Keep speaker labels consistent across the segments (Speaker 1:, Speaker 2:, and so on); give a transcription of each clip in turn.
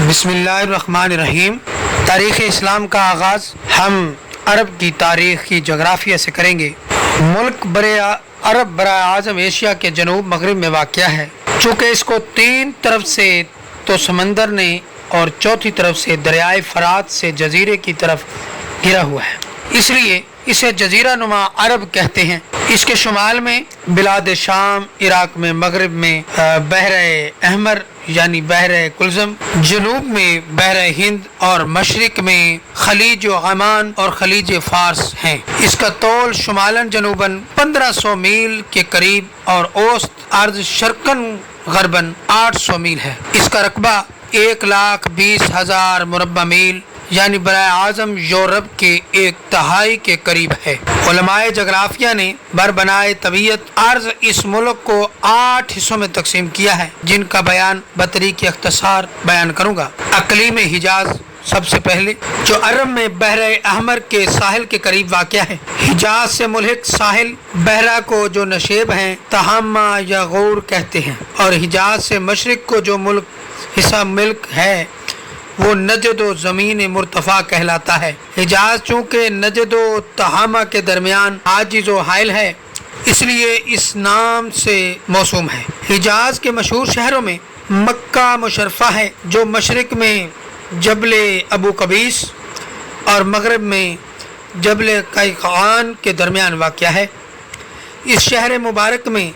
Speaker 1: बिस्मिल्लाहिर्रहमानिर्रहीम। तारीख़ इस्लाम का आगाज़ हम अरब की तारीख़ की जोग्राफिया से करेंगे। मुल्क अरब बराए आज़म एशिया के जनूब मगरिब में वाक़या है। चूँकि इसको तीन तरफ से तो समंदर ने और चौथी तरफ से दरियाए फ़रात से जजीरे की तरफ घिरा हुआ है, इसलिए इसे जजीरा नुमा अरब कहते हैं। इसके शुमाल में बिलाद शाम, इराक में, मगरिब में बहरे अहमर यानी बहरे कुल्ज़म, जनूब में बहरे हिंद और मशरिक में खलीज अमान और खलीज फारस हैं। इसका तौल शुमालन जनूबन 1500 मील के करीब और औसत अर्ज शर्कन गरबन 800 मील है। इसका रकबा 1,20,000 मुरब्बा मील यानी बराए आज़म यूरोप के 1/3 के करीब है। उलमाए जगराफिया ने बरबनाए तबीयत अर्ज इस मुल्क को 8 हिस्सों में तकसीम किया है, जिनका बयान बतरीक़ इख्तिसार बयान करूँगा। अक़लीम हिजाज सबसे पहले, जो अरब में बहरे अहमर के साहिल के करीब वाक़या है। हिजाज से मुल्हिक साहिल बहरा को जो नशेब हैं तहामा या गौर कहते हैं, और हिजाज से मशरिक को जो मुल्क हिस्सा मिल्क है वो नजद व ज़मीन मुर्तफ़ा कहलाता है। हिजाज चूँकि नजद व तहामा के दरमियान आजिज़ व हाइल है, इसलिए इस नाम से मौसूम है। हिजाज के मशहूर शहरों में मक्का मुशर्रफा है, जो मशरिक में जबल अबू कबीस और मगरब में जबल कैक़ान के दरमियान वाक़या है। इस शहर मुबारक में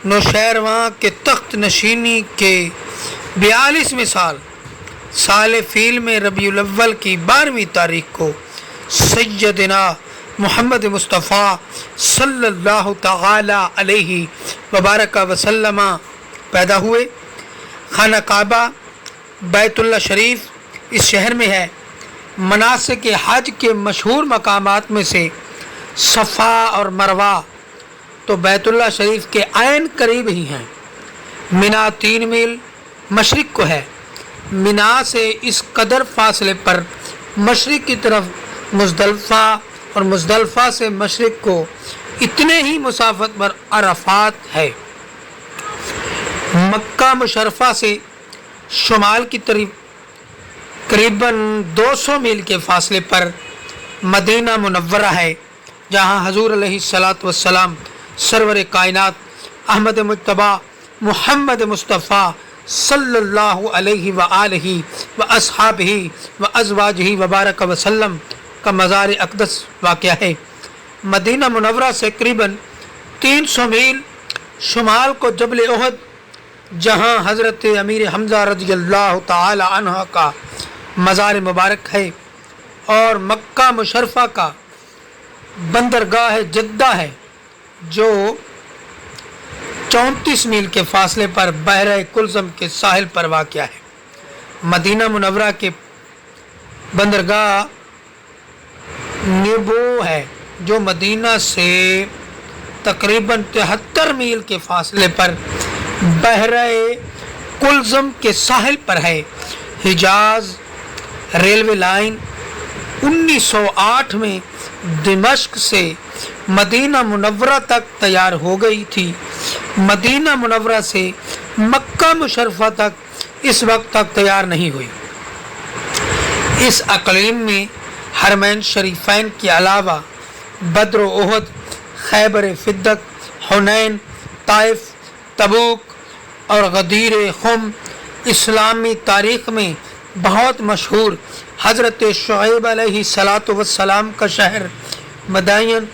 Speaker 1: नौशहरवां के तख्त नशीनी के 42वें साल फ़ील में रबीउल अव्वल की 12वीं तारीख को सैयदना मोहम्मद मुस्तफ़ा सल्लल्लाहु तआला अलैहि वबारक वसल्लम पैदा हुए। खाना काबा बैतुल्ला शरीफ इस शहर में है। मनासिक हज के मशहूर मकामात में से सफ़ा और मरवा तो बैतुल्ला शरीफ के ऐन करीब ही हैं। मिना 3 मील मशरिक को है। मिना से इस कदर फासले पर मशरिक की तरफ मुज़दलिफ़ा और मुज़दलिफ़ा से मशरिक को इतने ही मुसाफत पर अरफात है। मक्का मुशर्रफा से शुमाल की तरफ करीबन 200 मील के फासले पर मदीना मुनव्वरा है, जहाँ हज़ूर अलैहिस्सलातु वस्सलाम सरवर कायनात अहमद मुज्तबा मुहम्मद मुस्तफ़ा सल्लल्लाहु अलैहि व आलिहि व अस्हाबिहि व अज़वाजिहि व बारक वसल्लम का मज़ार अक़दस वाक़या है। मदीना मुनव्वरा से करीबन 300 मील शुमाल को जबल उहद, जहाँ हज़रत अमीर हमज़ा रज़ियल्लाहु ताला अन्हा का मज़ार मुबारक है, और मक्का मुशर्रफा का बंदरगाह जद्दा है, जो 34 मील के फासले पर बहरे कुल्ज़म के साहिल पर वाक़या है। मदीना मुनव्वरा के बंदरगाह नेबो है, जो मदीना से तकरीबन 73 मील के फासले पर बहरे कुल्ज़म के साहिल पर है। हिजाज रेलवे लाइन 1908 में दिमश्क से मदीना मुनव्वरा तक तैयार हो गई थी। मदीना मुनव्वरा से मक्का मुशर्रफा तक इस वक्त तक तैयार नहीं हुई। इस अक़लीम में हरमैन शरीफैन के अलावा बद्र उहद, खैबर फिद्दत, हुनैन, ताइफ, तबूक और गदीर खुम इस्लामी तारीख़ में बहुत मशहूर हज़रत शुएब अलैहिस्सलातु वस्सलाम का शहर मदायन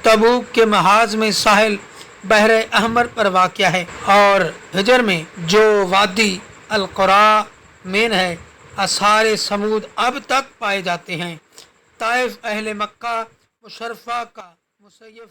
Speaker 1: तबूक के महाज में साहिल बहरे अहमर पर वाक़या है, और हिजर में जो वादी अल-क़ुरा में है आसार समूद अब तक पाए जाते हैं। ताइफ अहले मक्का मुशर्रफा का मुसय्यफ है।